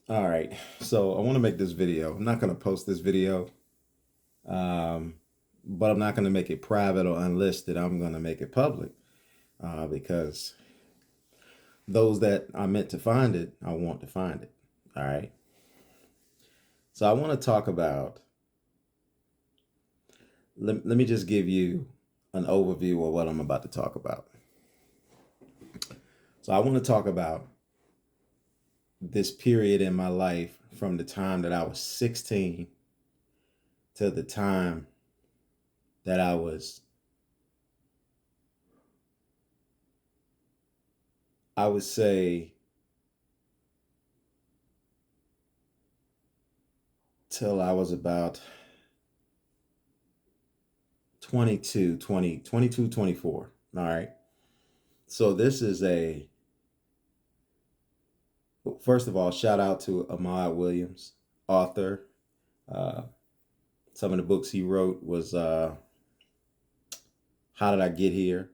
All right, so I want to make this video. I'm not going to post this video, um, but I'm not going to make it private or unlisted. I'm going to make it public because those that are meant to find it, I want to find it. All right, so I want to talk about, let me just give you an overview of what I'm about to talk about. So I want to talk about this period in my life from the time that I was 16 to the time that I would say, till I was about 22, 24. All right. So this is first of all, shout out to Ahmad Williams, author. Uh, some of the books he wrote was How Did I Get Here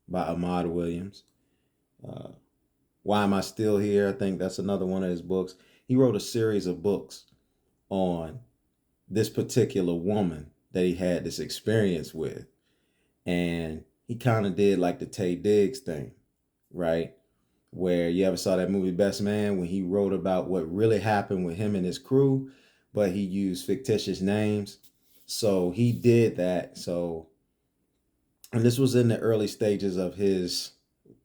by Ahmad Williams. Uh, Why Am I Still Here? I think that's another one of his books. He wrote a series of books on this particular woman that he had this experience with. And he kind of did like the Taye Diggs thing, right? Where you ever saw that movie Best Man when he wrote about what really happened with him and his crew, but he used fictitious names. So he did that. So, and this was in the early stages of his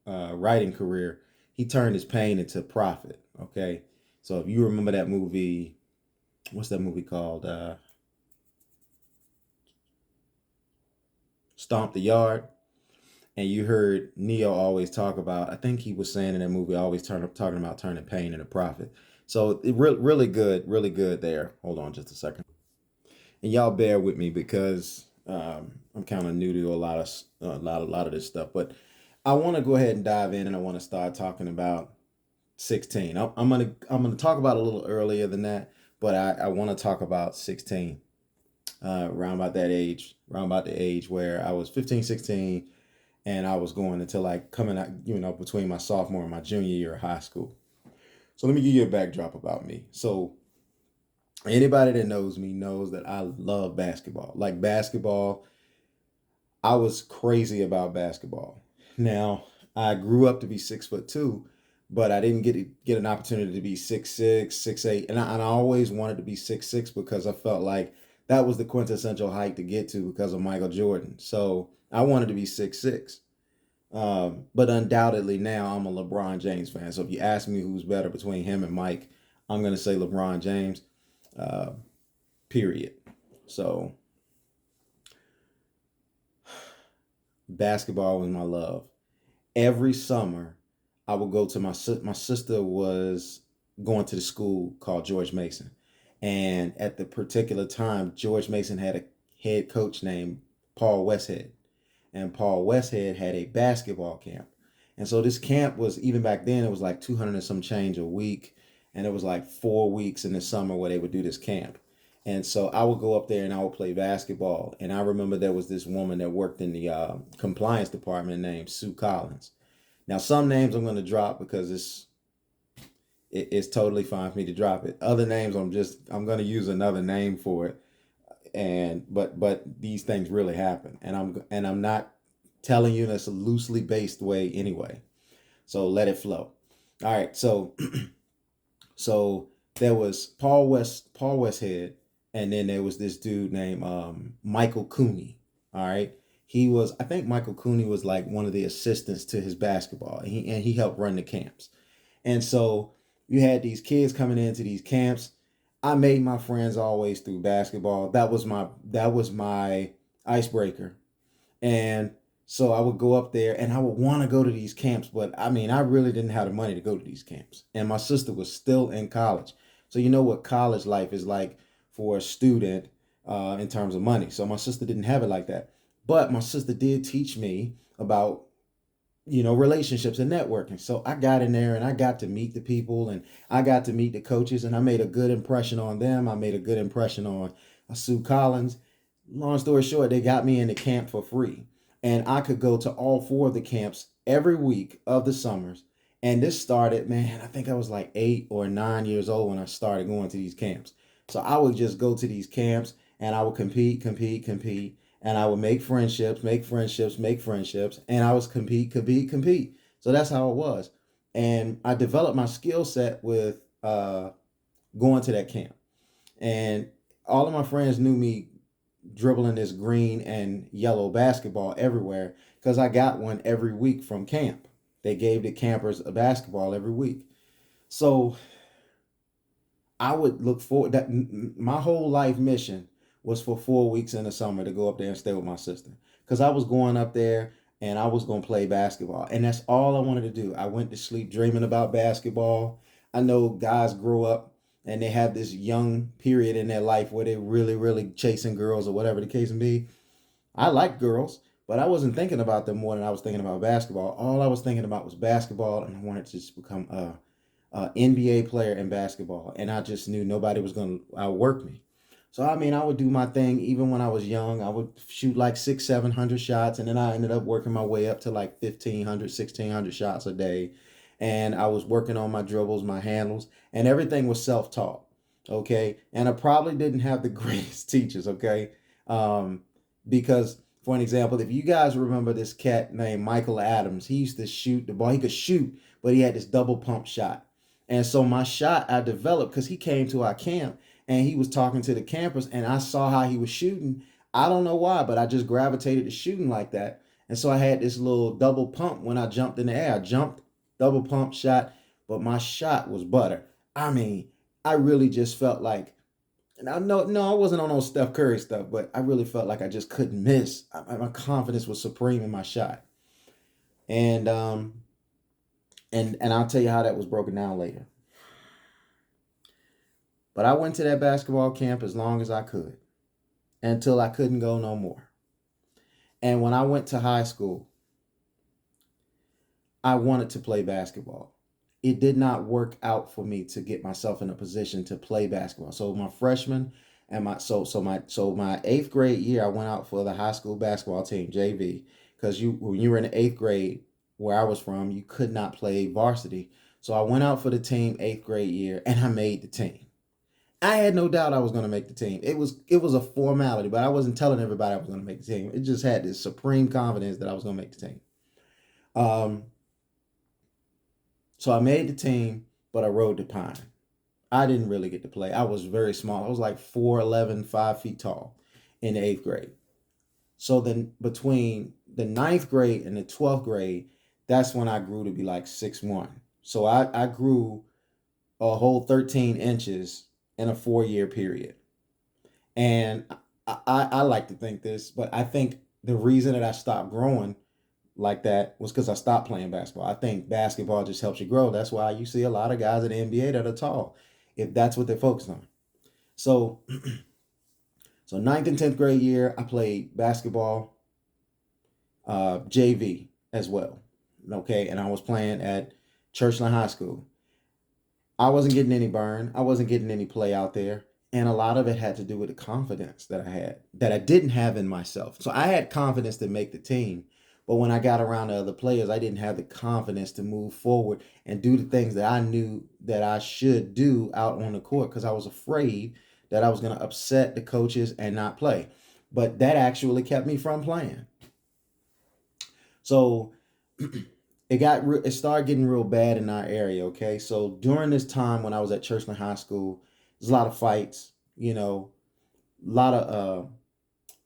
writing career. He turned his pain into profit. Okay. So if you remember that movie, what's that movie called? Stomp the Yard. And you heard Neo always talk about, I think he was saying in that movie, always talking about turning pain into profit. So really good there. Hold on just a second. And y'all bear with me because I'm kind of new to a lot of this stuff. But I want to go ahead and dive in, and I want to start talking about 16. I'm gonna talk about a little earlier than that, but I want to talk about 16, around about that age, around about the age where I was 15, 16, and I was going into like coming out, between my sophomore and my junior year of high school. So let me give you a backdrop about me. So anybody that knows me knows that I love basketball. Like basketball, I was crazy about basketball. Now, I grew up to be 6'2", but I didn't get an opportunity to be 6'6", 6'8", and I always wanted to be 6'6" because I felt like that was the quintessential height to get to because of Michael Jordan. So I wanted to be 6'6". But undoubtedly now I'm a LeBron James fan. So if you ask me who's better between him and Mike, I'm gonna say LeBron James. Uh, Period. So basketball was my love. Every summer, I would go to my sister was going to the school called George Mason, and at the particular time, George Mason had a head coach named Paul Westhead, and Paul Westhead had a basketball camp. And so this camp was, even back then, it was like 200 and some change a week. And it was like 4 weeks in the summer where they would do this camp. And so I would go up there and I would play basketball. And I remember there was this woman that worked in the compliance department named Sue Collins. Now, some names I'm going to drop because it's totally fine for me to drop it. Other names I'm going to use another name for it, and but these things really happen, and I'm not telling you in a loosely based way anyway, so let it flow. All right, so so there was Paul Westhead, and then there was this dude named Michael Cooney. All right, I think Michael Cooney was like one of the assistants to his basketball, and he helped run the camps. And so you had these kids coming into these camps. I made my friends always through basketball. That was my icebreaker. And so I would go up there and I would want to go to these camps, but I mean, I really didn't have the money to go to these camps. And my sister was still in college. So you know what college life is like for a student, in terms of money. So my sister didn't have it like that. But my sister did teach me about, relationships and networking. So I got in there and I got to meet the people, and I got to meet the coaches, and I made a good impression on them. I made a good impression on Sue Collins. Long story short, they got me in the camp for free. And I could go to all four of the camps every week of the summers. And this started, man, I think I was like 8 or 9 years old when I started going to these camps. So I would just go to these camps and I would compete, and I would make friendships, make friendships, and I was compete. So that's how it was. And I developed my skill set with going to that camp. And all of my friends knew me dribbling this green and yellow basketball everywhere because I got one every week from camp. They gave the campers a basketball every week. So I would look forward that my whole life mission was for 4 weeks in the summer to go up there and stay with my sister because I was going up there and I was going to play basketball. And that's all I wanted to do. I went to sleep dreaming about basketball. I know guys grow up and they have this young period in their life where they're really chasing girls or whatever the case may be. I like girls, but I wasn't thinking about them more than I was thinking about basketball. All I was thinking about was basketball, and I wanted to just become a NBA player in basketball. And I just knew nobody was going to outwork me. So I mean, I would do my thing even when I was young. I would shoot like 600, 700 shots, and then I ended up working my way up to like 1,500, 1,600 shots a day. And I was working on my dribbles, my handles, and everything was self-taught. Okay, and I probably didn't have the greatest teachers. Okay, um, because for an example, if you guys remember this cat named Michael Adams, he used to shoot the ball. He could shoot, but he had this double pump shot. And so my shot I developed because he came to our camp and he was talking to the campers, and I saw how he was shooting. I don't know why, but I just gravitated to shooting like that. And so I had this little double pump when I jumped in the air. I jumped, double pump shot, but my shot was butter. I mean, I really just felt like, and I know, no, I wasn't on no Steph Curry stuff, but I really felt like I just couldn't miss. My confidence was supreme in my shot, and and I'll tell you how that was broken down later. But I went to that basketball camp as long as I could until I couldn't go no more. And when I went to high school, I wanted to play basketball. It did not work out for me to get myself in a position to play basketball. So my freshman and my eighth grade year, I went out for the high school basketball team JV because you when you were in the eighth grade where I was from, you could not play varsity. So I went out for the team eighth grade year and I made the team. I had no doubt I was going to make the team. It was a formality, but I wasn't telling everybody I was going to make the team. It just had this supreme confidence that I was going to make the team. Um, so I made the team, but I rode the pine. I didn't really get to play. I was very small. I was like 4'11", 5 feet tall in the eighth grade. So then between the ninth grade and the 12th grade, that's when I grew to be like 6'1". So I grew a whole 13 inches in a 4 year period. And I like to think this, but I think the reason that I stopped growing like that was because I stopped playing basketball. I think basketball just helps you grow. That's why you see a lot of guys in the NBA that are tall, if that's what they're focused on. So, so ninth and 10th grade year, I played basketball, JV as well. Okay, and I was playing at Churchland High School. I wasn't getting any burn. I wasn't getting any play out there. And a lot of it had to do with the confidence that I had, that I didn't have in myself. So I had confidence to make the team. But when I got around to other players, I didn't have the confidence to move forward and do the things that I knew that I should do out on the court because I was afraid that I was going to upset the coaches and not play. But that actually kept me from playing. So it started getting real bad in our area. Okay, so during this time when I was at Churchland High School, there's a lot of fights. A lot of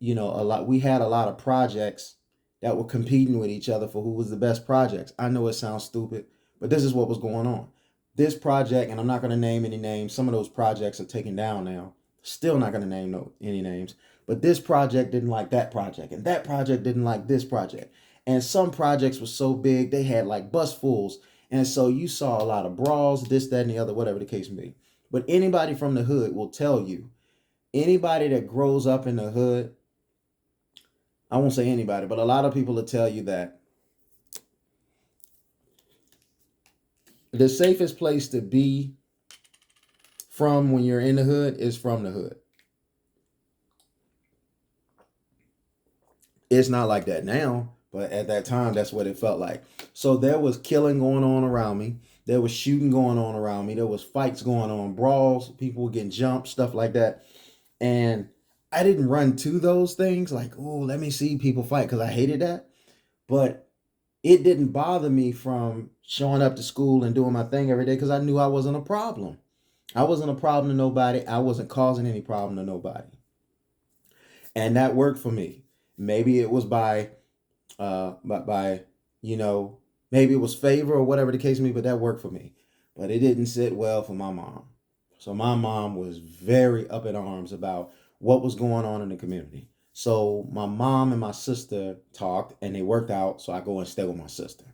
a lot. We had a lot of projects that were competing with each other for who was the best projects. I know it sounds stupid, but this is what was going on. This project, and I'm not going to name any names. Some of those projects are taken down now. Still not going to name any names. But this project didn't like that project, and that project didn't like this project. And some projects were so big they had like bus fulls, and so you saw a lot of brawls, this, that, and the other, whatever the case may be. But anybody from the hood will tell you, anybody that grows up in the hood, I won't say anybody, but a lot of people will tell you that the safest place to be from when you're in the hood is from the hood. It's not like that now, but at that time, that's what it felt like. So there was killing going on around me. There was shooting going on around me. There was fights going on, brawls. People were getting jumped, stuff like that. And I didn't run to those things like, oh, let me see people fight because I hated that. But it didn't bother me from showing up to school and doing my thing every day because I knew I wasn't a problem. I wasn't a problem to nobody. I wasn't causing any problem to nobody. And that worked for me. Maybe it was by you know, maybe it was favor or whatever the case may be, but that worked for me. But it didn't sit well for my mom. So my mom was very up in arms about what was going on in the community. So my mom and my sister talked and they worked out. So I go and stay with my sister.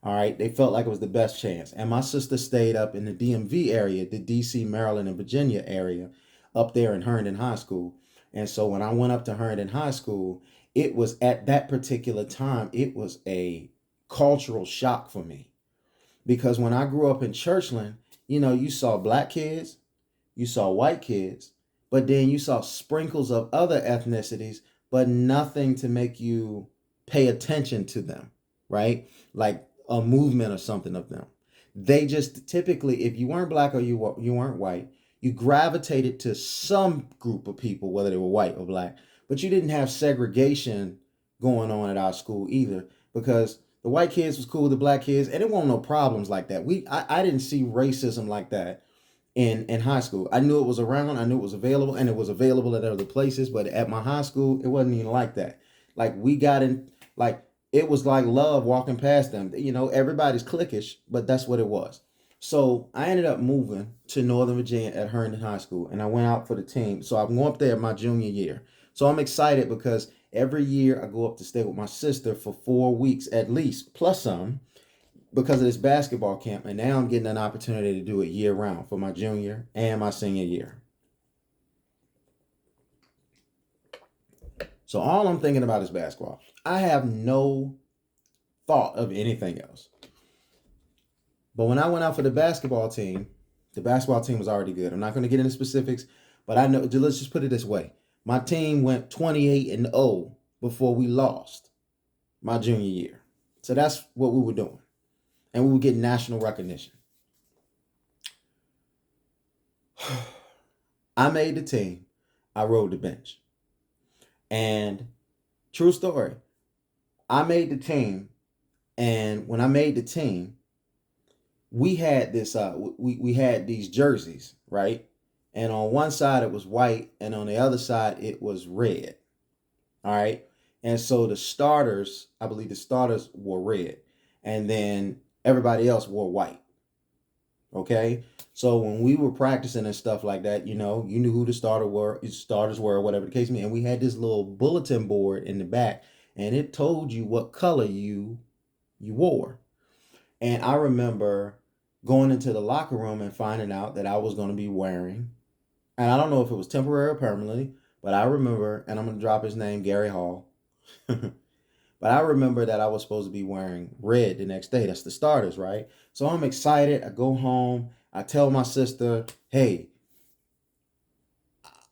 All right. They felt like it was the best chance. And my sister stayed up in the DMV area, the DC, Maryland, and Virginia area, up there in Herndon High School. And so when I went up to Herndon High School, it was at that particular time, it was a cultural shock for me. Because when I grew up in Churchland, you saw black kids, you saw white kids, but then you saw sprinkles of other ethnicities, but nothing to make you pay attention to them, right? Like a movement or something of them. They just typically, if you weren't black or you weren't white, you gravitated to some group of people, whether they were white or black, but you didn't have segregation going on at our school either because the white kids was cool with the black kids, and it wasn't no problems like that. I didn't see racism like that in high school. I knew it was around, I knew it was available, and it was available at other places, but at my high school, it wasn't even like that. Like we got in, like it was like love walking past them. Everybody's cliquish, but that's what it was. So I ended up moving to Northern Virginia at Herndon High School, and I went out for the team. So I'm going up there my junior year. So I'm excited because every year I go up to stay with my sister for 4 weeks at least, plus some, because of this basketball camp. And now I'm getting an opportunity to do it year round for my junior and my senior year. So all I'm thinking about is basketball. I have no thought of anything else. But when I went out for the basketball team was already good. I'm not going to get into specifics, but I know, let's just put it this way. My team went 28-0 before we lost my junior year. So that's what we were doing. And we would get national recognition. I made the team. I rode the bench. And true story, I made the team. And when I made the team, we had we had these jerseys, right? And on one side it was white, and on the other side it was red. All right. And so I believe the starters wore red. And then everybody else wore white. Okay. So when we were practicing and stuff like that, you knew who the starters were, whatever the case may be. And we had this little bulletin board in the back, and it told you what color you wore. And I remember going into the locker room and finding out that I was going to be wearing, and I don't know if it was temporary or permanently, but I remember, and I'm going to drop his name, Gary Hall. But I remember that I was supposed to be wearing red the next day. That's the starters, right? So I'm excited. I go home. I tell my sister, hey,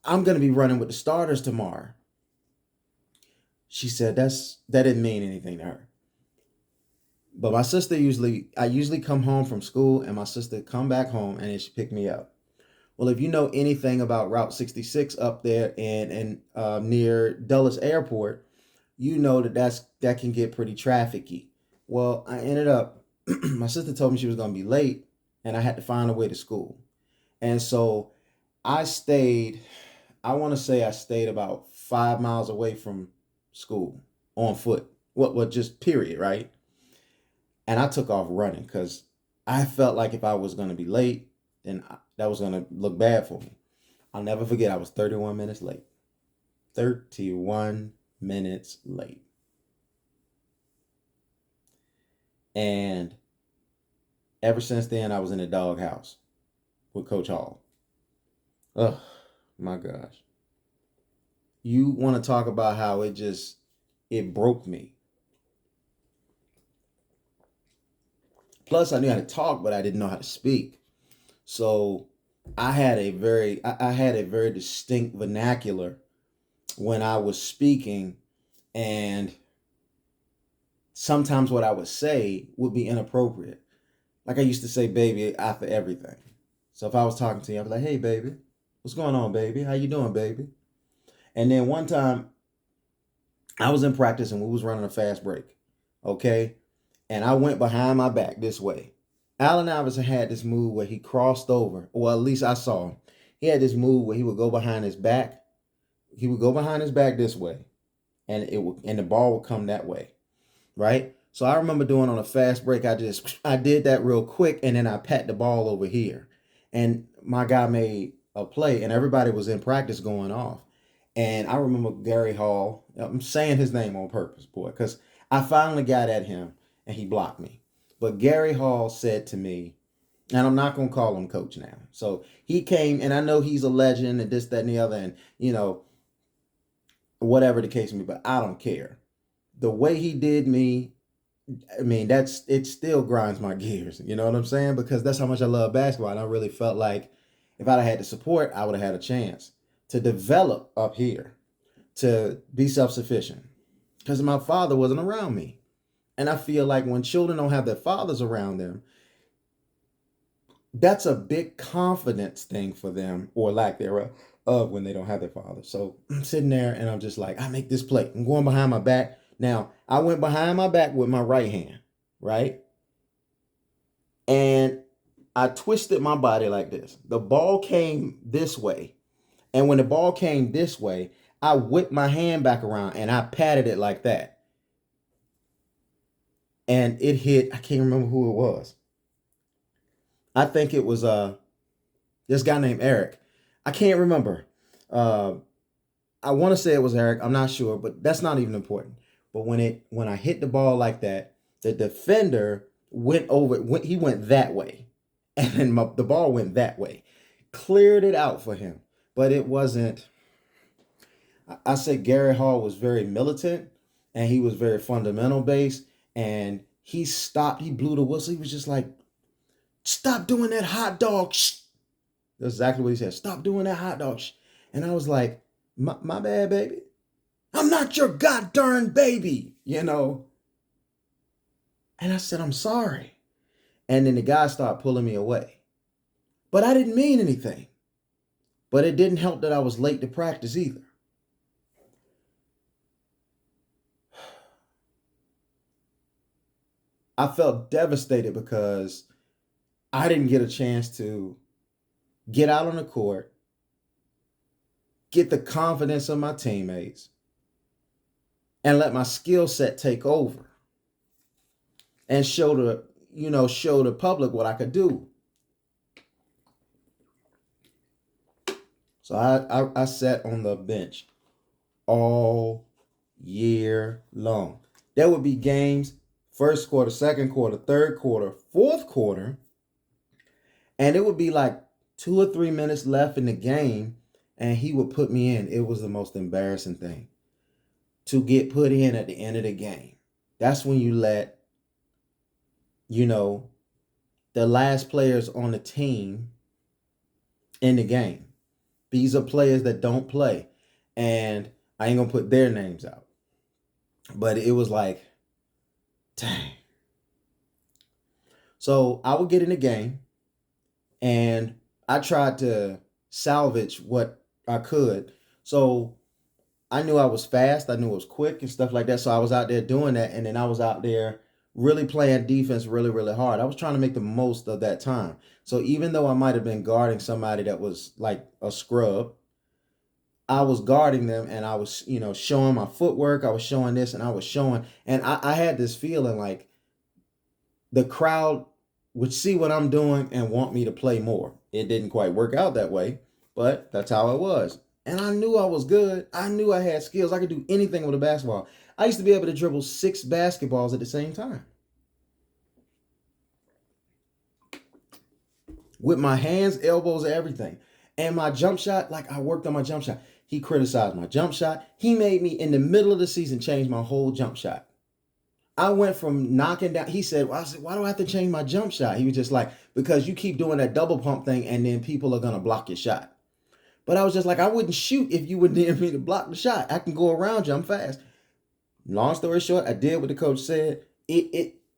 I'm going to be running with the starters tomorrow. She said that didn't mean anything to her. But my sister I usually come home from school, and my sister come back home and then she pick me up. Well, if you know anything about Route 66 up there and near Dulles Airport, you know that can get pretty trafficy. Well, I ended up, my sister told me she was going to be late, and I had to find a way to school. And so I want to say I stayed about 5 miles away from school on foot. What just period, right? And I took off running because I felt like if I was going to be late, then that was going to look bad for me. I'll never forget, I was 31 minutes late. 31 minutes late. And ever since then, I was in the doghouse with Coach Hall. Oh, my gosh. You want to talk about how it broke me. Plus, I knew how to talk, but I didn't know how to speak. So I had a very distinct vernacular when I was speaking, and sometimes what I would say would be inappropriate. Like I used to say baby after everything. So if I was talking to you, I'd be like, hey baby, what's going on, baby? How you doing, baby? And then one time I was in practice and we was running a fast break. Okay. And I went behind my back this way. Allen Iverson had this move where he crossed over. Well, at least I saw him. He had this move where he would go behind his back. He would go behind his back this way, and the ball would come that way, right? So I remember doing on a fast break, I did that real quick, and then I pat the ball over here, and my guy made a play, and everybody was in practice going off, and I remember Gary Hall. I'm saying his name on purpose, boy, because I finally got at him, and he blocked me. But Gary Hall said to me, and I'm not gonna call him coach now. So he came, and I know he's a legend, and this, that, and the other, and whatever the case may be, but I don't care. The way he did me, I mean, it still grinds my gears. You know what I'm saying? Because that's how much I love basketball. And I really felt like if I'd have had the support, I would have had a chance to develop up here, to be self-sufficient. Because my father wasn't around me. And I feel like when children don't have their fathers around them, that's a big confidence thing for them, or lack thereof, of when they don't have their father. So I'm sitting there and I'm just like, I make this play. I'm going behind my back. Now, I went behind my back with my right hand, right? And I twisted my body like this. The ball came this way. And when the ball came this way, I whipped my hand back around and I patted it like that. And it hit, I can't remember who it was. I think it was this guy named Eric. I can't remember. I want to say it was Eric. I'm not sure, but that's not even important. But when I hit the ball like that, the defender went over. He went that way, and then the ball went that way. Cleared it out for him, but it wasn't. I said Gary Hall was very militant, and he was very fundamental based, and he stopped. He blew the whistle. He was just like, "Stop doing that hot dog." Shh. That's exactly what he said. Stop doing that hot dog. Shh. And I was like, my bad, baby. I'm not your goddamn baby, And I said, I'm sorry. And then the guy started pulling me away. But I didn't mean anything. But it didn't help that I was late to practice either. I felt devastated because I didn't get a chance to get out on the court, get the confidence of my teammates, and let my skill set take over and show the public what I could do. So I sat on the bench all year long. There would be games, first quarter, second quarter, third quarter, fourth quarter, and it would be like 2 or 3 minutes left in the game, and he would put me in. It was the most embarrassing thing to get put in at the end of the game. That's when you let, the last players on the team in the game. These are players that don't play, and I ain't gonna put their names out. But it was like, dang. So I would get in the game, and I tried to salvage what I could. So I knew I was fast. I knew it was quick and stuff like that. So I was out there doing that. And then I was out there really playing defense really, really hard. I was trying to make the most of that time. So even though I might have been guarding somebody that was like a scrub, I was guarding them, and I was, showing my footwork. I was showing this, and I was showing. And I had this feeling like the crowd would see what I'm doing and want me to play more. It didn't quite work out that way, but that's how it was. And I knew I was good. I knew I had skills. I could do anything with a basketball. I used to be able to dribble 6 basketballs at the same time. With my hands, elbows, everything. And my jump shot, like I worked on my jump shot. He criticized my jump shot. He made me, in the middle of the season, change my whole jump shot. I went from knocking down. He said, well, I said, why do I have to change my jump shot? He was just like, because you keep doing that double pump thing, and then people are going to block your shot. But I was just like, I wouldn't shoot if you would near me to block the shot. I can go around you. I'm fast. Long story short, I did what the coach said.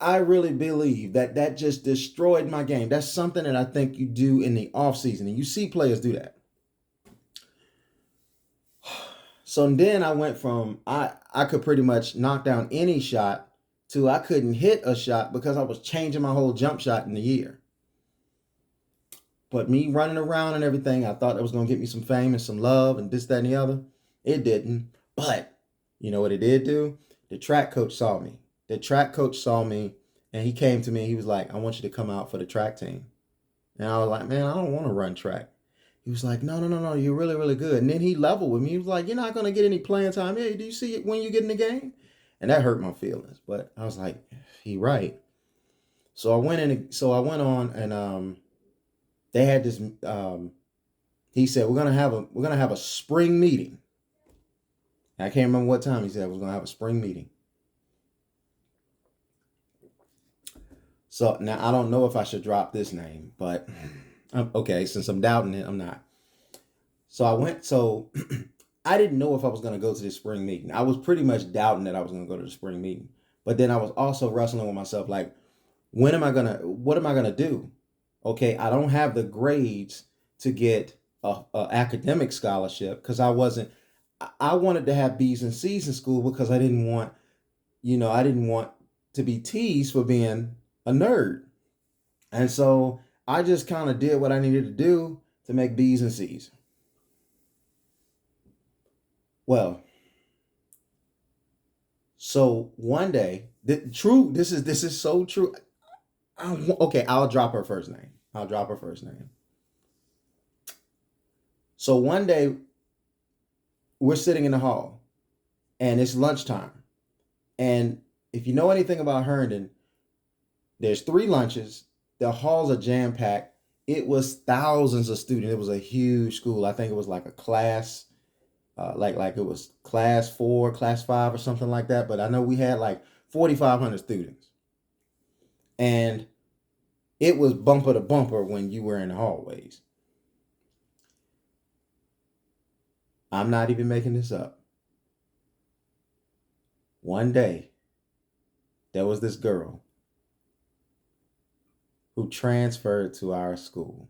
I really believe that that just destroyed my game. That's something that I think you do in the off season, and you see players do that. So then I went from I could pretty much knock down any shot to I couldn't hit a shot because I was changing my whole jump shot in the year. But me running around and everything, I thought that was gonna get me some fame and some love and this, that, and the other. It didn't. But you know what it did do? The track coach saw me. The track coach saw me and he came to me. He was like, I want you to come out for the track team. And I was like, man, I don't want to run track. He was like, no, no, no, no, you're really, really good. And then he leveled with me. He was like, you're not going to get any playing time. Hey, do you see it when you get in the game? And that hurt my feelings. But I was like, he right. So I went in. So I went on, and they had this. He said we're gonna have a spring meeting. I can't remember what time he said we was gonna have a spring meeting. So now I don't know if I should drop this name, but okay, since I'm doubting it, I'm not. So I went. So I didn't know if I was going to go to this spring meeting. I was pretty much doubting that I was going to go to the spring meeting. But then I was also wrestling with myself, like, what am I gonna do? Okay, I don't have the grades to get a academic scholarship because I wanted to have B's and C's in school because I didn't want to be teased for being a nerd. And so I just kind of did what I needed to do to make B's and C's. Well, so one day, this is so true. Okay, I'll drop her first name. I'll drop her first name. So one day we're sitting in the hall and it's lunchtime. And if you know anything about Herndon, there's three lunches. The halls are jam packed. It was thousands of students. It was a huge school. I think it was like a class, like it was class 4, class 5, or something like that. But I know we had like 4,500 students, and it was bumper to bumper when you were in the hallways. I'm not even making this up. One day, there was this girl who transferred to our school,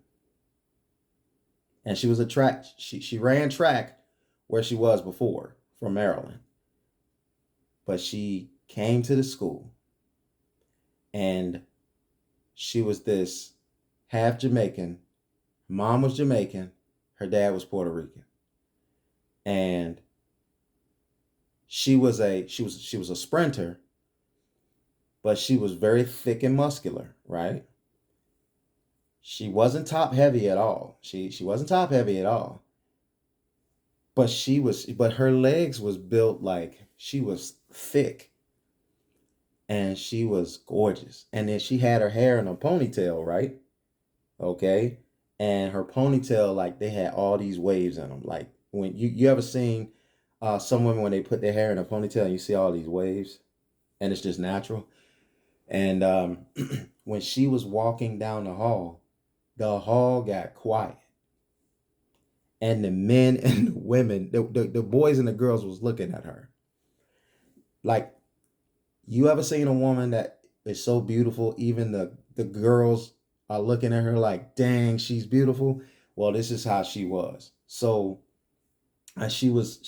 and she was a track. She ran track where she was before from Maryland, but she came to the school, and she was this half Jamaican. Mom was Jamaican, her dad was Puerto Rican, and she was a sprinter, but she was very thick and muscular, right? She wasn't top heavy at all. She wasn't top heavy at all. But her legs was built like she was thick and she was gorgeous. And then she had her hair in a ponytail, right? Okay. And her ponytail, like they had all these waves in them. Like when you ever seen some women when they put their hair in a ponytail and you see all these waves and it's just natural. And when she was walking down the hall got quiet. And the men and the women, the boys and the girls was looking at her. Like, you ever seen a woman that is so beautiful, even the girls are looking at her like, dang, she's beautiful. Well, this is how she was. So she was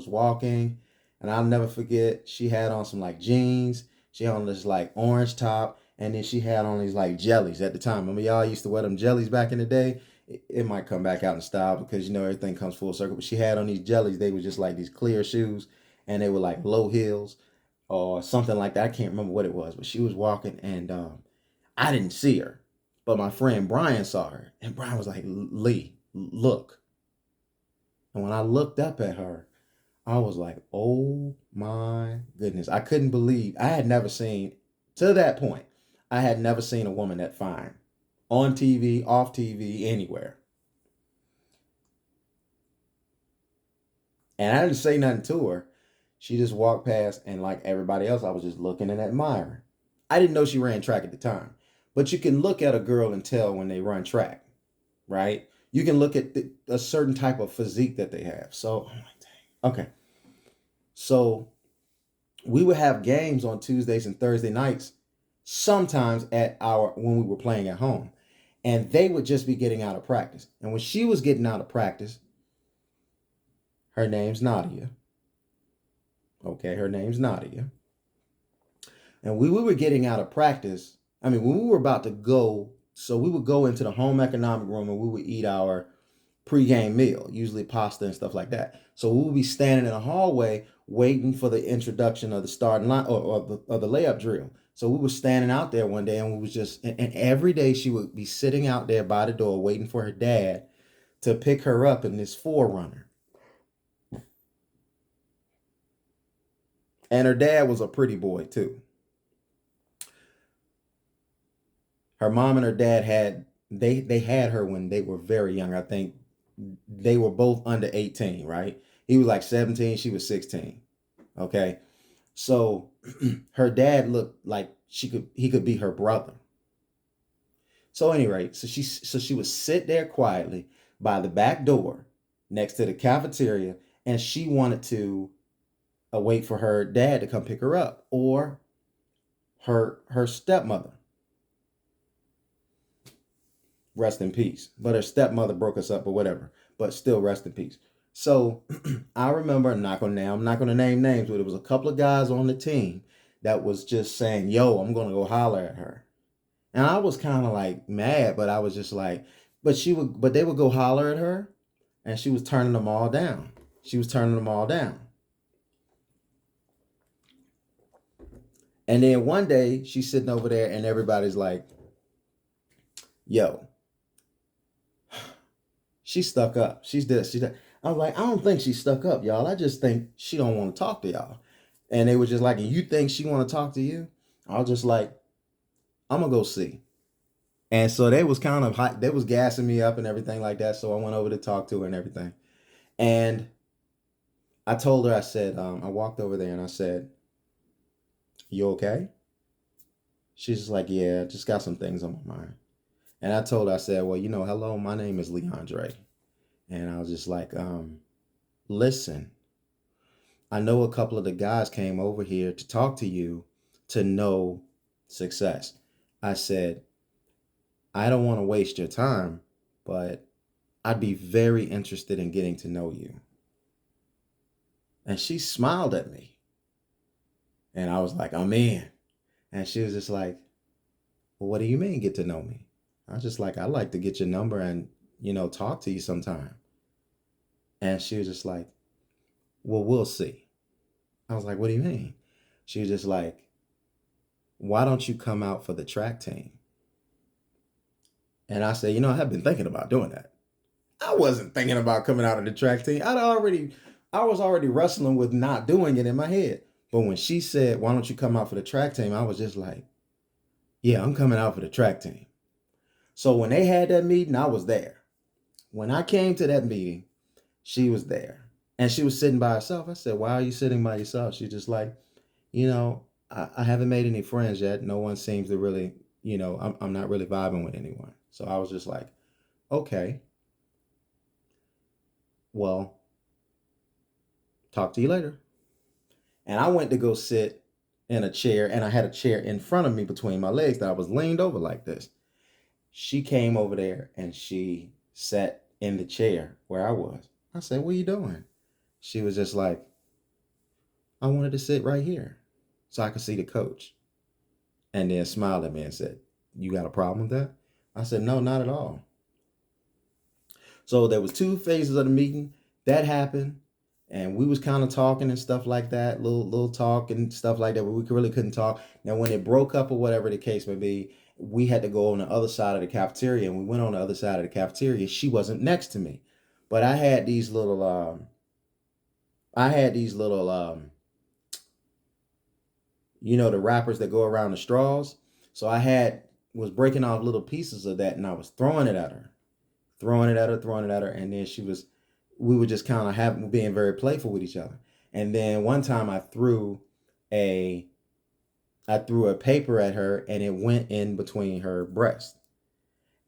walking, and I'll never forget, she had on some like jeans, she had on this like orange top, and then she had on these like jellies at the time. Remember y'all used to wear them jellies back in the day? It might come back out in style because everything comes full circle. But she had on these jellies, they were just like these clear shoes, and they were like low heels or something like that. I can't remember what it was, but she was walking, and I didn't see her. But my friend Brian saw her, and Brian was like, Lee, look. And when I looked up at her, I was like, oh my goodness. I couldn't believe I had never seen, to that point, I had never seen a woman that fine on TV, off TV, anywhere. And I didn't say nothing to her. She just walked past, and like everybody else, I was just looking and admiring. I didn't know she ran track at the time. But you can look at a girl and tell when they run track, right? You can look at a certain type of physique that they have. So, I'm like, dang. Okay. So we would have games on Tuesdays and Thursday nights, sometimes at our when we were playing at home. And they would just be getting out of practice. And when she was getting out of practice, her name's Nadia. Okay, her name's Nadia. And we were getting out of practice. I mean, when we were about to go, so we would go into the home economic room and we would eat our pregame meal, usually pasta and stuff like that. So we would be standing in the hallway waiting for the introduction of the starting line or the layup drill. So we were standing out there one day and we was just, and every day she would be sitting out there by the door waiting for her dad to pick her up in this 4Runner. And her dad was a pretty boy too. Her mom and her dad they had her when they were very young. I think they were both under 18, right? He was like 17, she was 16. Okay. So her dad looked like he could be her brother. So anyway, so she would sit there quietly by the back door next to the cafeteria, and she wanted to wait for her dad to come pick her up, or her stepmother. Rest in peace. But her stepmother broke us up or whatever. But still rest in peace. So I remember, I'm not gonna name names, but it was a couple of guys on the team that was just saying, yo, I'm gonna go holler at her. And I was kind of like mad, but I was just like, but they would go holler at her, and she was turning them all down. She was turning them all down. And then one day she's sitting over there and everybody's like, yo, she's stuck up. She's this, she's that. I was like, I don't think she's stuck up, y'all. I just think she don't want to talk to y'all. And they were just like, and you think she want to talk to you? I was just like, I'm gonna go see. And so they was kind of hot, they was gassing me up and everything like that. So I went over to talk to her and everything. And I told her, I said, I walked over there and I said, you okay? She's just like, yeah, just got some things on my mind. And I told her, I said, well, hello, my name is Leandre. And I was just like, listen, I know a couple of the guys came over here to talk to you to know success. I said, I don't want to waste your time, but I'd be very interested in getting to know you. And she smiled at me. And I was like, I'm in. And she was just like, well, what do you mean get to know me? I was just like, I'd like to get your number and, talk to you sometime. And she was just like, well, we'll see. I was like, what do you mean? She was just like, why don't you come out for the track team? And I said, I have been thinking about doing that. I wasn't thinking about coming out of the track team. I was already wrestling with not doing it in my head. But when she said, why don't you come out for the track team? I was just like, yeah, I'm coming out for the track team. So when they had that meeting, I was there. When I came to that meeting, she was there. And she was sitting by herself. I said, why are you sitting by yourself? She's just like, I haven't made any friends yet. No one seems to really, I'm not really vibing with anyone. So I was just like, okay, well, talk to you later. And I went to go sit in a chair, and I had a chair in front of me between my legs that I was leaned over like this. She came over there and she sat in the chair where I was. I said, what are you doing? She was just like, I wanted to sit right here so I could see the coach. And then smiled at me and said, you got a problem with that? I said, no, not at all. So there was 2 phases of the meeting. That happened. And we was kind of talking and stuff like that, little talk and stuff like that, but we really couldn't talk. Now, when it broke up or whatever the case may be, we had to go on the other side of the cafeteria, and we went on the other side of the cafeteria. She wasn't next to me, but I had these little, the wrappers that go around the straws. So was breaking off little pieces of that, and I was throwing it at her, throwing it at her, and then we were just kind of being very playful with each other. And then one time a I threw a paper at her and it went in between her breasts.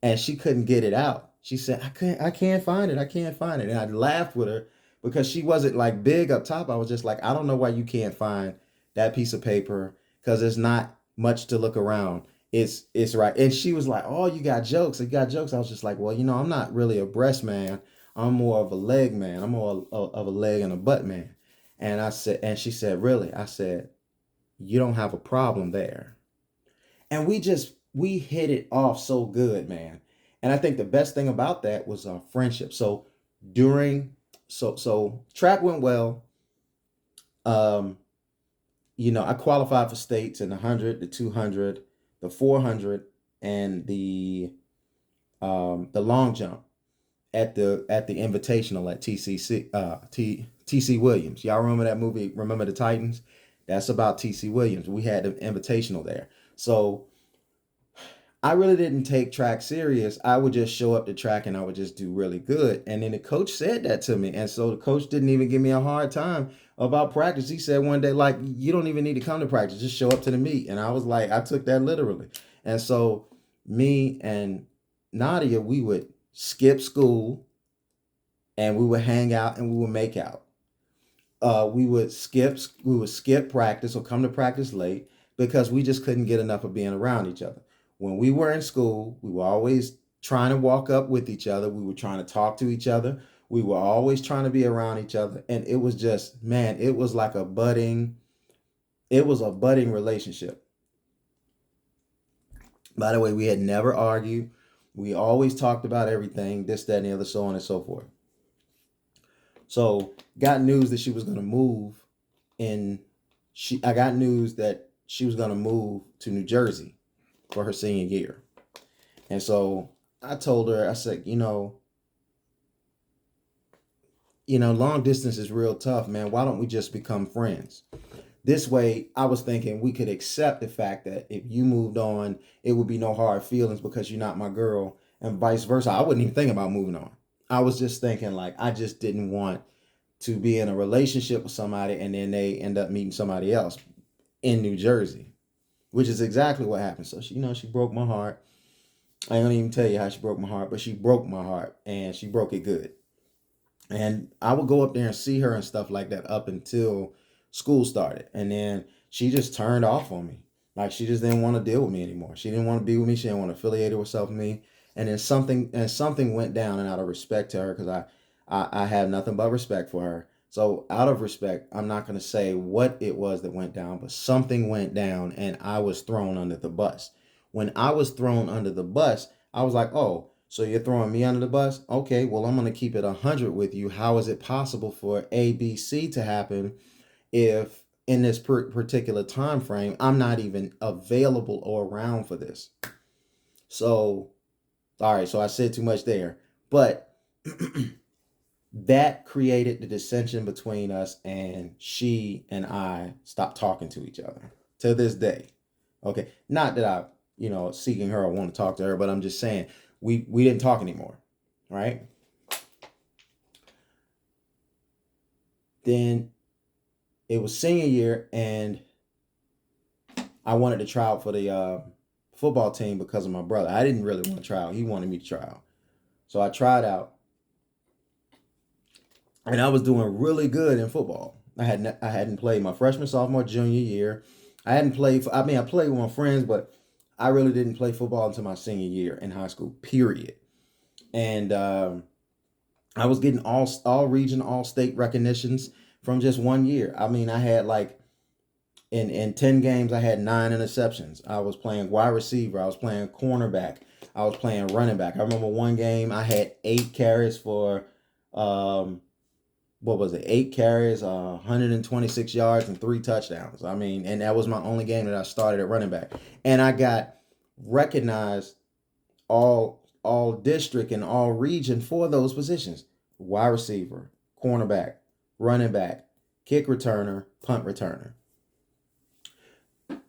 And she couldn't get it out. She said, I can't find it. I can't find it. And I laughed with her because she wasn't like big up top. I was just like, I don't know why you can't find that piece of paper because there's not much to look around. It's right. And she was like, "Oh, you got jokes. You got jokes." I was just like, "Well, I'm not really a breast man. I'm more of a leg man. I'm more of a leg and a butt man." And she said, "Really?" I said, "You don't have a problem there." And we hit it off so good, man. And I think the best thing about that was our friendship. So during so track went well. Um, I qualified for states in the 100, the 200, the 400, and the long jump at the invitational at TC Williams. Y'all remember that movie? Remember the Titans? That's about TC Williams. We had the invitational there. So I really didn't take track serious. I would just show up to track and I would just do really good. And then the coach said that to me. And so the coach didn't even give me a hard time about practice. He said one day, like, you don't even need to come to practice, just show up to the meet. And I was like, I took that literally. And so me and Nadia, we would skip school and we would hang out and we would make out. We would skip practice or come to practice late because we just couldn't get enough of being around each other. When we were in school, we were always trying to walk up with each other. We were trying to talk to each other. We were always trying to be around each other. And it was just, man, it was a budding relationship. By the way, we had never argued. We always talked about everything, this, that, and the other, so on and so forth. So got news that she was gonna move in I got news that she was gonna move to New Jersey for her senior year. And so I told her, I said, long distance is real tough, man. Why don't we just become friends? This way, I was thinking we could accept the fact that if you moved on, it would be no hard feelings because you're not my girl, and vice versa. I wouldn't even think about moving on. I was just thinking, like, I just didn't want to be in a relationship with somebody and then they end up meeting somebody else in New Jersey, which is exactly what happened. So she broke my heart. I don't even tell you how she broke my heart, but she broke my heart and she broke it good. And I would go up there and see her and stuff like that up until school started. And then she just turned off on me. Like she just didn't want to deal with me anymore. She didn't want to be with me. She didn't want to affiliate herself with me. And then something went down, and out of respect to her, because I have nothing but respect for her. So out of respect, I'm not going to say what it was that went down, but something went down and I was thrown under the bus. When I was thrown under the bus, I was like, "Oh, so you're throwing me under the bus? Okay, well, I'm going to keep it 100 with you. How is it possible for ABC to happen if in this particular time frame I'm not even available or around for this?" So, all right, so I said too much there. But that created the dissension between us, and she and I stopped talking to each other to this day. Okay, not that I, seeking her or want to talk to her, but I'm just saying we didn't talk anymore, right? Then it was senior year, and I wanted to try out for the football team because of my brother. I didn't really want to try out; he wanted me to try out, so I tried out, and I was doing really good in football. I hadn't played my freshman, sophomore, junior year. I hadn't played. I mean, I played with my friends, but I really didn't play football until my senior year in high school. Period. And I was getting all region, all state recognitions from just one year. I mean, I had like in 10 games, I had 9 interceptions. I was playing wide receiver. I was playing cornerback. I was playing running back. I remember one game I had 8 carries for um, what was it? 8 carries, 126 yards, and 3 touchdowns. I mean, and that was my only game that I started at running back, and I got recognized all district and all region for those positions: wide receiver, cornerback, running back, kick returner, punt returner.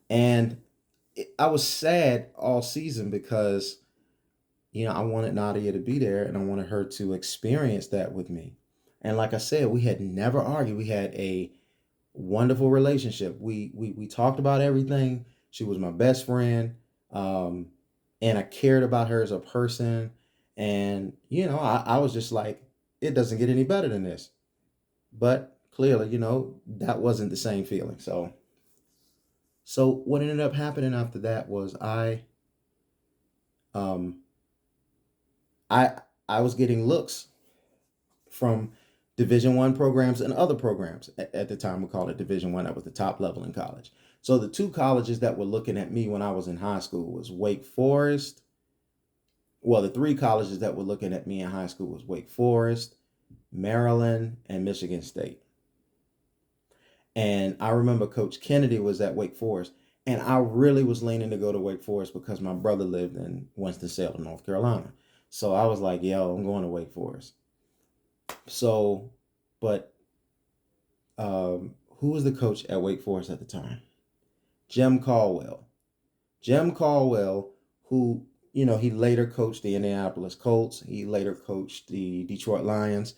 And I was sad all season because I wanted Nadia to be there and I wanted her to experience that with me. And like I said, we had never argued. We had a wonderful relationship. We talked about everything. She was my best friend. Um, and I cared about her as a person. And, I was just like, it doesn't get any better than this. But clearly, that wasn't the same feeling. So So what ended up happening after that was um I I was getting looks from Division 1 programs and other programs. At the time we called it Division 1. That was the top level in college. So the two colleges that were looking at me when I was in high school was Wake Forest. Well, the three colleges that were looking at me in high school was Wake Forest, Maryland, and Michigan State. And I remember Coach Kennedy was at Wake Forest, and I really was leaning to go to Wake Forest because my brother lived in Winston-Salem, North Carolina. So I was like, yo, I'm going to Wake Forest. So, but who was the coach at Wake Forest at the time? Jim Caldwell. Jim Caldwell, who, he later coached the Indianapolis Colts. He later coached the Detroit Lions.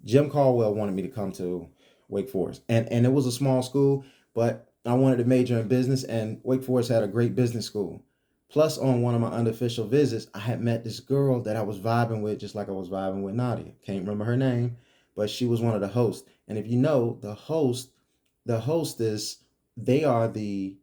Jim Caldwell wanted me to come to Wake Forest. And it was a small school, but I wanted to major in business, and Wake Forest had a great business school. Plus, on one of my unofficial visits, I had met this girl that I was vibing with, just like I was vibing with Nadia. Can't remember her name, but she was one of the hosts. And if you know, the hostess, they are the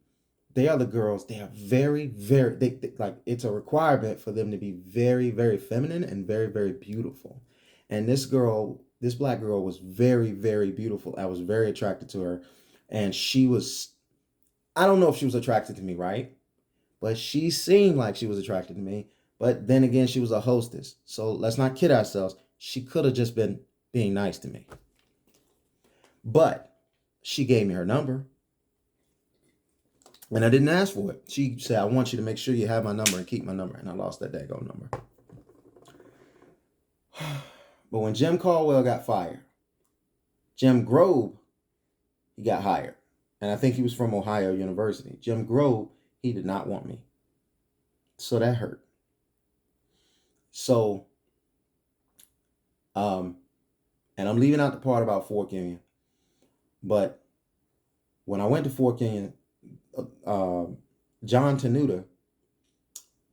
girls. They are very, very, like, it's a requirement for them to be very, very feminine and very, very beautiful. And this black girl was very, very beautiful. I was very attracted to her. And I don't know if she was attracted to me, right? But she seemed like she was attracted to me. But then again, she was a hostess. So let's not kid ourselves. She could have just been being nice to me. But she gave me her number. And I didn't ask for it. She said, I want you to make sure you have my number and keep my number. And I lost that daggone number. But when Jim Caldwell got fired, Jim Grove, he got hired. And I think he was from Ohio University. Jim Grove, he did not want me. So that hurt. So, and I'm leaving out the part about Fork Union. But when I went to Fork Union, John Tenuta,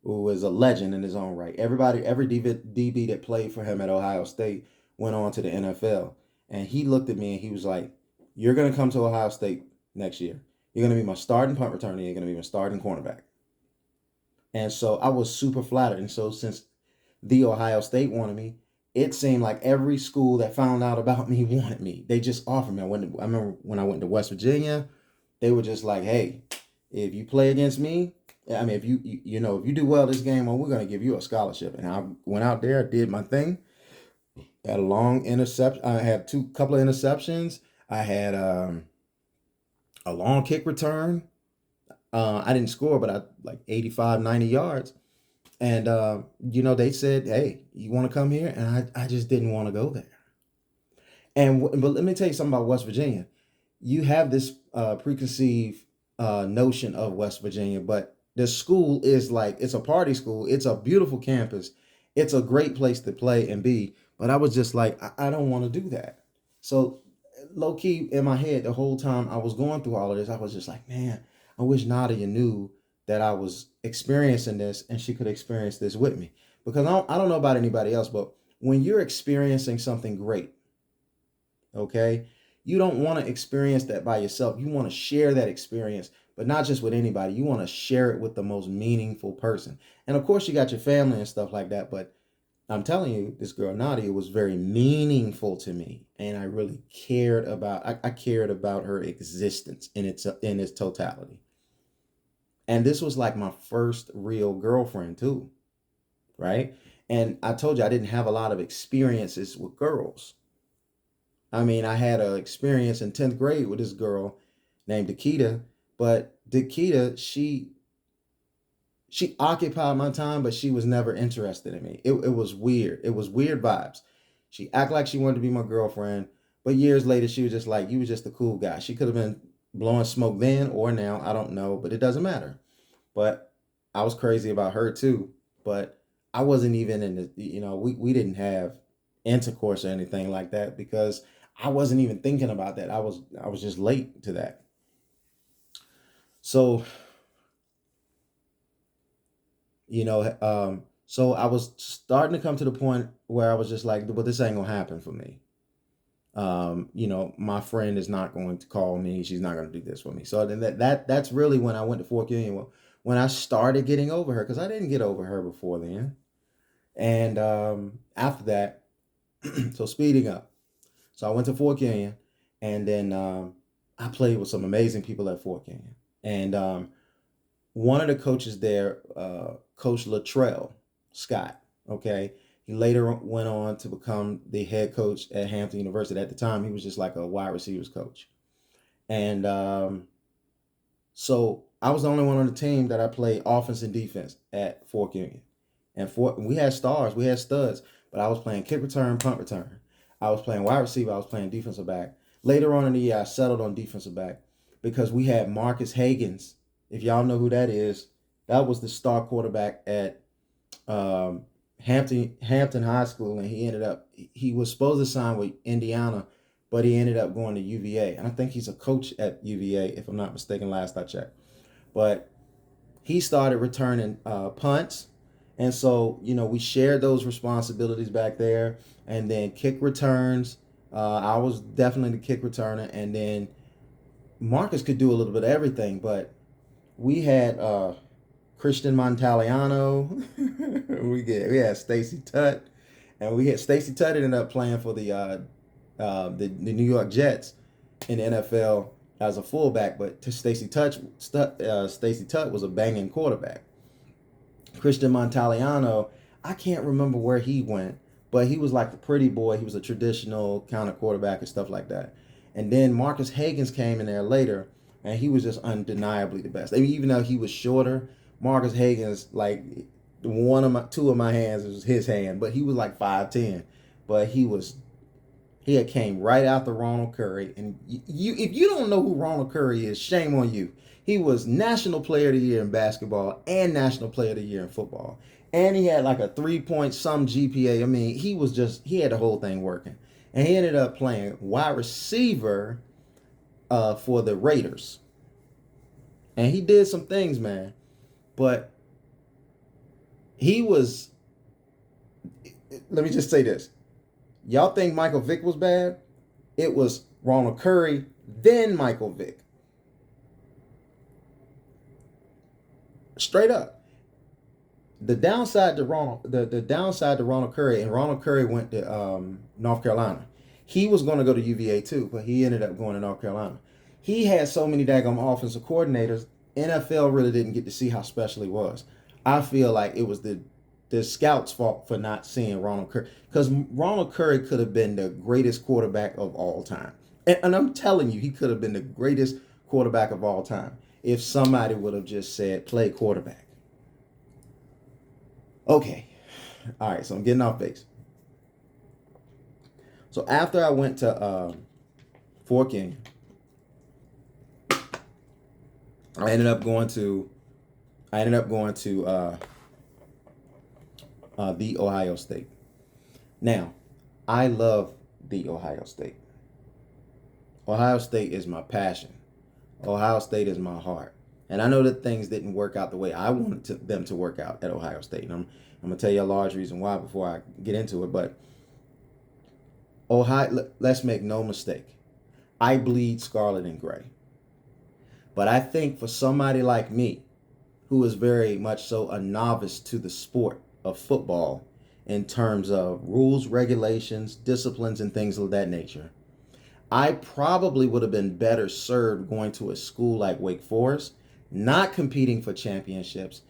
who is a legend in his own right. Every DB that played for him at Ohio State went on to the NFL. And he looked at me and he was like, you're going to come to Ohio State next year. You're going to be my starting punt returner. You're going to be my starting cornerback. And so I was super flattered. And so since the Ohio State wanted me, it seemed like every school that found out about me wanted me. They just offered me. I remember when I went to West Virginia, they were just like, hey, if you play against me, I mean, if you do well this game, well, we're going to give you a scholarship. And I went out there, did my thing. Had a long interception. I had couple of interceptions. I had a long kick return. I didn't score, but I like 85, 90 yards. And, they said, hey, you want to come here? And I just didn't want to go there. But let me tell you something about West Virginia. You have this preconceived notion of West Virginia, but the school is like, it's a party school. It's a beautiful campus. It's a great place to play and be. But I was just like, I don't want to do that. So low key in my head, the whole time I was going through all of this, I was just like, man, I wish Nadia knew that I was experiencing this and she could experience this with me. Because I don't know about anybody else, but when you're experiencing something great, okay, you don't want to experience that by yourself. You want to share that experience, but not just with anybody. You want to share it with the most meaningful person. And of course, you got your family and stuff like that, but I'm telling you, this girl Nadia was very meaningful to me, and I really cared about. I cared about her existence in its totality. And this was like my first real girlfriend too, right? And I told you I didn't have a lot of experiences with girls. I mean, I had an experience in 10th grade with this girl named Dakita, but Dakita, she occupied my time, but she was never interested in me. It was weird. It was weird vibes. She acted like she wanted to be my girlfriend, but years later, she was just like, you was just a cool guy. She could have been blowing smoke then or now. I don't know, but it doesn't matter. But I was crazy about her too. But I wasn't even in we didn't have intercourse or anything like that because I wasn't even thinking about that. I was just late to that. So so I was starting to come to the point where I was just like, well, this ain't gonna happen for me. My friend is not going to call me. She's not going to do this for me. So then that's really when I went to Fort Union. Well, when I started getting over her, because I didn't get over her before then. And after that, so speeding up. So I went to Fort Union, and then I played with some amazing people at Fort Union. And one of the coaches there, Coach Latrell Scott, okay, he later went on to become the head coach at Hampton University. At the time, he was just like a wide receivers coach. And so I was the only one on the team that I played offense and defense at Fort Union. And we had stars, we had studs, but I was playing kick return, punt return. I was playing wide receiver, I was playing defensive back. Later on in the year, I settled on defensive back because we had Marcus Hagans. If y'all know who that is, that was the star quarterback at Hampton High School, and he was supposed to sign with Indiana, but he ended up going to UVA, and I think he's a coach at UVA, if I'm not mistaken. Last I checked, but he started returning punts, and so we shared those responsibilities back there, and then kick returns. I was definitely the kick returner, and then Marcus could do a little bit of everything, but we had Christian Montaliano. we had Stacy Tutt, and we had Stacy Tutt ended up playing for the New York Jets in the NFL as a fullback, but Stacy Tutt was a banging quarterback. Christian Montaliano, I can't remember where he went, but he was like the pretty boy. He was a traditional kind of quarterback and stuff like that. And then Marcus Hagans came in there later, and he was just undeniably the best. I mean, even though he was shorter, Marcus Hagans, like two of my hands was his hand, but he was like 5'10". But he had came right after Ronald Curry, and if you don't know who Ronald Curry is, shame on you. He was National Player of the Year in basketball and National Player of the Year in football, and he had like a 3 point some GPA. I mean, he had the whole thing working, and he ended up playing wide receiver for the Raiders, and he did some things, man. But he was. Let me just say this: y'all think Michael Vick was bad? It was Ronald Curry, then Michael Vick. Straight up. The downside to Ronald Curry, and Ronald Curry went to North Carolina. He was going to go to UVA too, but he ended up going to North Carolina. He had so many daggone offensive coordinators. NFL really didn't get to see how special he was. I feel like it was the scouts' fault for not seeing Ronald Curry, because Ronald Curry could have been the greatest quarterback of all time, and I'm telling you, he could have been the greatest quarterback of all time if somebody would have just said play quarterback. Okay, all right, so I'm getting off base. So after I went to Fort Union, I ended up going to the Ohio State. Now, I love the Ohio State. Ohio State is my passion. Ohio State is my heart. And I know that things didn't work out the way I wanted them to work out at Ohio State. And I'm going to tell you a large reason why before I get into it. But Ohio, let's make no mistake. I bleed scarlet and gray. But I think for somebody like me, who is very much so a novice to the sport of football in terms of rules, regulations, disciplines, and things of that nature, I probably would have been better served going to a school like Wake Forest, not competing for championships,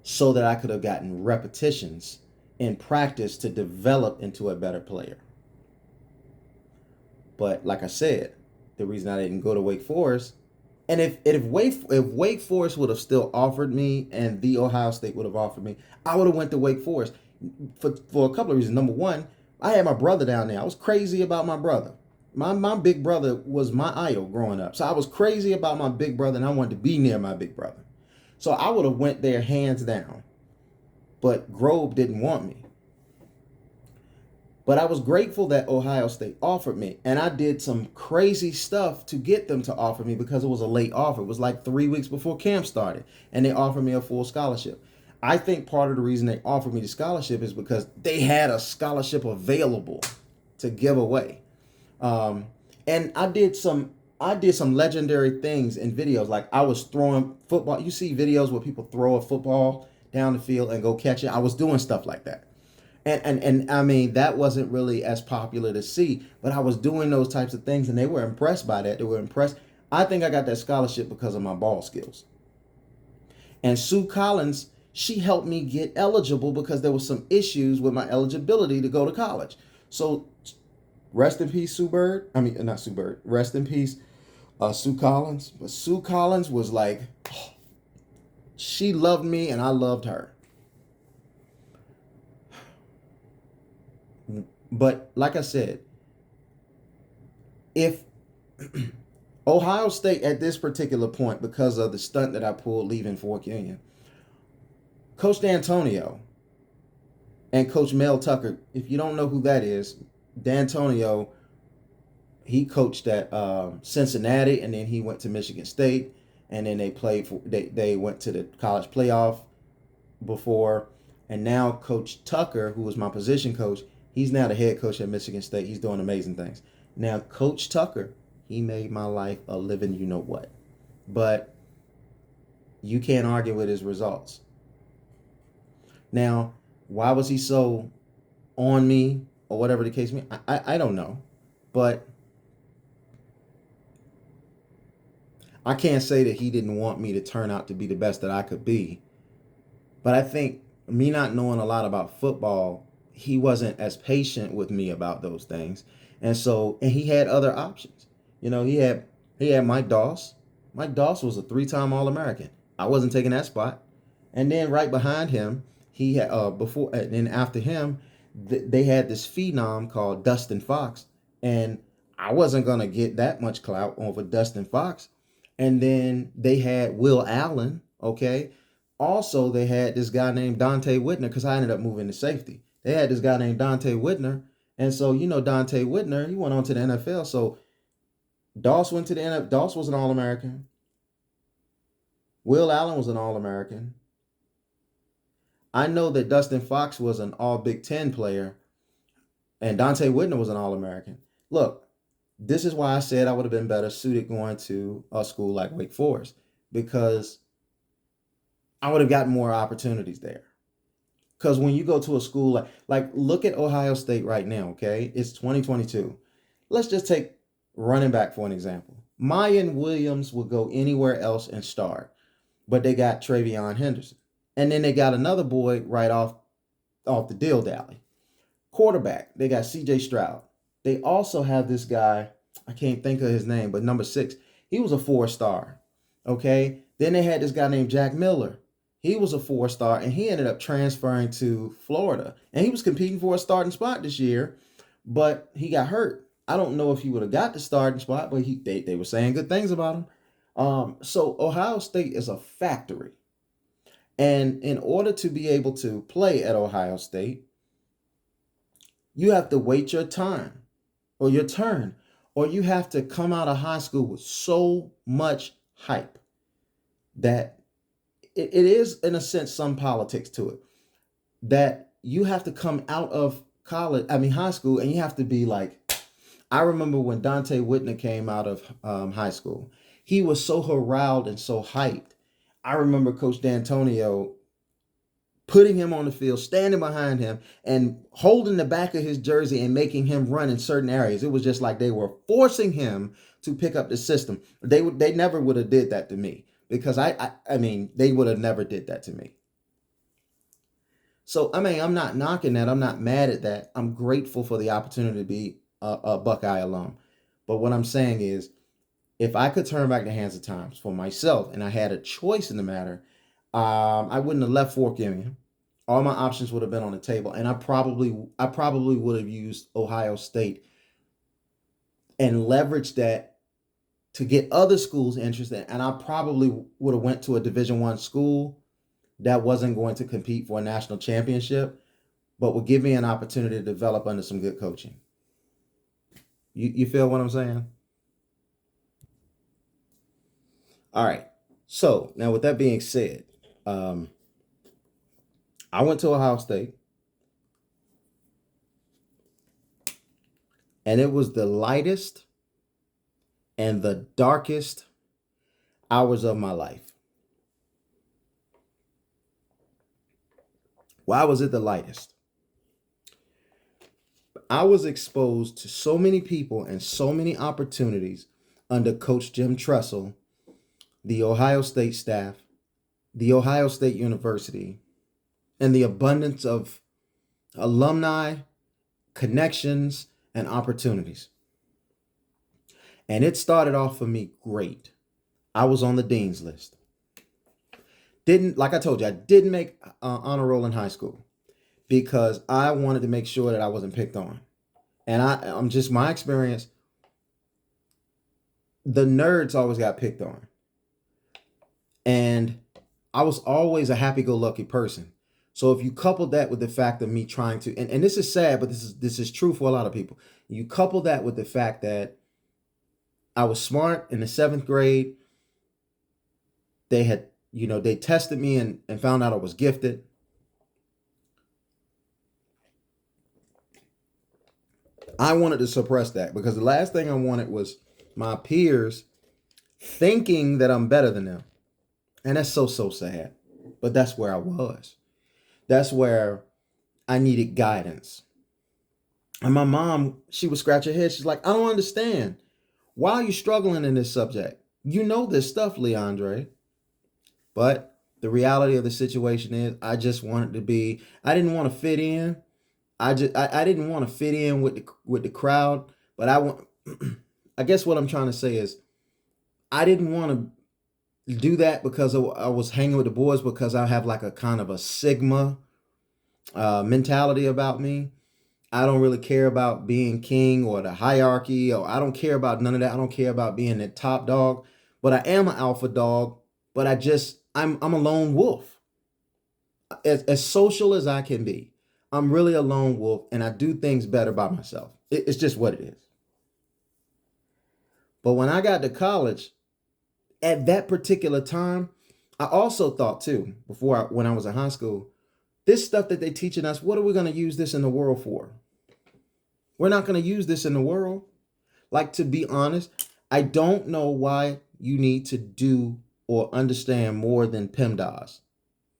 so that I could have gotten repetitions in practice to develop into a better player. But like I said, the reason I didn't go to Wake Forest, and if Wake Forest would have still offered me, and the Ohio State would have offered me, I would have went to Wake Forest for a couple of reasons. Number one, I had my brother down there. I was crazy about my brother. My big brother was my idol growing up. So I was crazy about my big brother, and I wanted to be near my big brother. So I would have went there hands down. But Grove didn't want me. But I was grateful that Ohio State offered me. And I did some crazy stuff to get them to offer me because it was a late offer. It was like 3 weeks before camp started. And they offered me a full scholarship. I think part of the reason they offered me the scholarship is because they had a scholarship available to give away. Um, and I did some legendary things in videos. Like I was throwing football. You see videos where people throw a football down the field and go catch it. I was doing stuff like that. And I mean that wasn't really as popular to see, but I was doing those types of things and they were impressed by that. They were impressed. I think I got that scholarship because of my ball skills. And Sue Collins, she helped me get eligible because there was some issues with my eligibility to go to college. So rest in peace, Sue Bird. I mean, not Sue Bird. Rest in peace, Sue Collins. But Sue Collins was like, she loved me and I loved her. But like I said, if Ohio State at this particular point, because of the stunt that I pulled leaving Fork Union, Coach D'Antonio and Coach Mel Tucker, if you don't know who that is, D'Antonio, he coached at Cincinnati, and then he went to Michigan State, and then they went to the college playoff before, and now Coach Tucker, who was my position coach, he's now the head coach at Michigan State. He's doing amazing things. Now Coach Tucker, he made my life a living, you know what, but you can't argue with his results. Now, why was he so on me or whatever the case may be? I don't know, but I can't say that he didn't want me to turn out to be the best that I could be. But I think me not knowing a lot about football, he wasn't as patient with me about those things. And he had other options. He had Mike Doss. Mike Doss was a three-time All-American. I wasn't taking that spot. And then right behind him, he had before and then after him, they had this phenom called Dustin Fox, and I wasn't gonna get that much clout over Dustin Fox. And then they had Will Allen. Okay, also they had this guy named Dante Whitner because I ended up moving to safety. They had this guy named Dante Whitner, and so Dante Whitner, he went on to the NFL. So Doss went to the NFL. Doss was an All American. Will Allen was an All American. I know that Dustin Fox was an All Big Ten player, and Dante Whitner was an All American. Look, this is why I said I would have been better suited going to a school like Wake Forest because I would have gotten more opportunities there. Because when you go to a school like look at Ohio State right now, okay? It's 2022. Let's just take running back for an example. Mayan Williams will go anywhere else and start, but they got Travion Henderson. And then they got another boy right off the deal dally. Quarterback, they got CJ Stroud. They also have this guy, I can't think of his name, but number 6. He was a 4-star. Okay? Then they had this guy named Jack Miller. He was a 4-star, and he ended up transferring to Florida. And he was competing for a starting spot this year, but he got hurt. I don't know if he would have got the starting spot, but they were saying good things about him. So Ohio State is a factory. And in order to be able to play at Ohio State, you have to wait your turn, or you have to come out of high school with so much hype that it is, in a sense, some politics to it. That you have to come out of high school, and you have to be like, I remember when Dante Whitner came out of high school, he was so heralded and so hyped. I remember Coach D'Antonio putting him on the field, standing behind him, and holding the back of his jersey and making him run in certain areas. It was just like they were forcing him to pick up the system. They never would have did that to me because I mean they would have never did that to me. So I mean I'm not knocking that. I'm not mad at that. I'm grateful for the opportunity to be a Buckeye alum. But what I'm saying is, if I could turn back the hands of times for myself and I had a choice in the matter, I wouldn't have left Fork Union. All my options would have been on the table, and I probably would have used Ohio State and leveraged that to get other schools interested. And I probably would have went to a Division I school that wasn't going to compete for a national championship, but would give me an opportunity to develop under some good coaching. You feel what I'm saying? All right. So now, with that being said, um, I went to Ohio State, And it was the lightest and the darkest hours of my life. Why was it the lightest? I was exposed to so many people and so many opportunities under Coach Jim Tressel, the Ohio State staff, the Ohio State University, and the abundance of alumni, connections, and opportunities. And it started off for me great. I was on the dean's list. Didn't, like I told you, I didn't make honor roll in high school because I wanted to make sure that I wasn't picked on. And I'm just, my experience, the nerds always got picked on. And I was always a happy-go-lucky person. So if you couple that with the fact of me trying to, and this is sad, but this is true for a lot of people. You couple that with the fact that I was smart in the 7th grade. They had, they tested me and found out I was gifted. I wanted to suppress that because the last thing I wanted was my peers thinking that I'm better than them. And that's so sad. But that's where I was. That's where I needed guidance. And my mom, she would scratch her head. She's like, I don't understand. Why are you struggling in this subject? You know this stuff, Leandre. But the reality of the situation is I just wanted to be, I didn't want to fit in. I didn't want to fit in with the crowd, but I guess what I'm trying to say is I didn't want to do that because I was hanging with the boys because I have like a kind of a Sigma mentality about me. I don't really care about being king or the hierarchy, or I don't care about none of that. I don't care about being the top dog, but I am an alpha dog, but I'm a lone wolf. As social as I can be, I'm really a lone wolf and I do things better by myself. It's just what it is. But when I got to college, at that particular time, I also thought too, when I was in high school, this stuff that they're teaching us, what are we going to use this in the world for? We're not going to use this in the world. Like, to be honest, I don't know why you need to do or understand more than PEMDAS.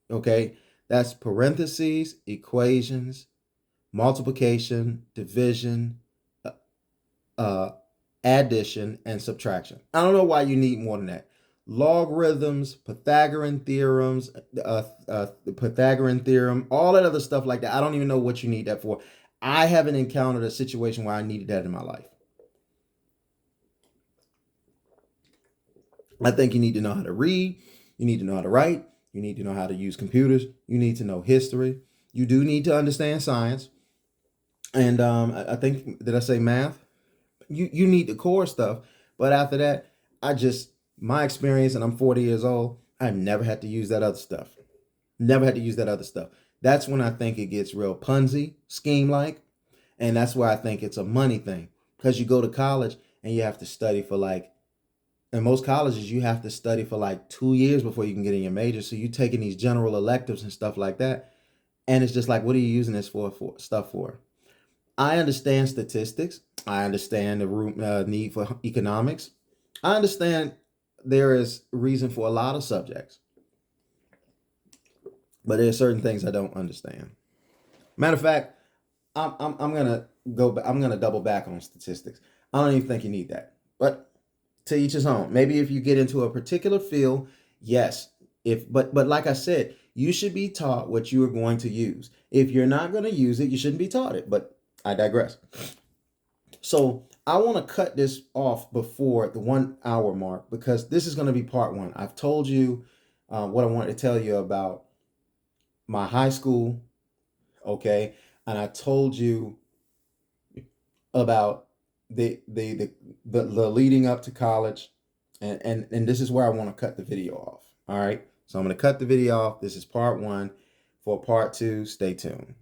Okay? That's parentheses, equations, multiplication, division, addition, and subtraction. I don't know why you need more than that. Logarithms, Pythagorean theorems, the Pythagorean theorem, all that other stuff like that. I don't even know what you need that for. I haven't encountered a situation where I needed that in my life. I think you need to know how to read. You need to know how to write. You need to know how to use computers. You need to know history. You do need to understand science. And I think, did I say math? You need the core stuff. But after that, my experience, and I'm 40 years old, I've never had to use that other stuff. Never had to use that other stuff. That's when I think it gets real Ponzi scheme-like. And that's where I think it's a money thing. Because you go to college and you have to study for in most colleges, you have to study for 2 years before you can get in your major. So you're taking these general electives and stuff like that. And it's just like, what are you using this for stuff for? I understand statistics. I understand the need for economics. I understand there is reason for a lot of subjects. But there are certain things I don't understand. Matter of fact, I'm gonna go. I'm gonna double back on statistics. I don't even think you need that. But to each his own. Maybe if you get into a particular field, yes. But like I said, you should be taught what you are going to use. If you're not going to use it, you shouldn't be taught it. But I digress. So I want to cut this off before the 1 hour mark because this is going to be part one. I've told you what I wanted to tell you about my high school, okay, and I told you about the leading up to college, and this is where I want to cut the video off. All right, so I'm going to cut the video off. This is part one. For part two, stay tuned.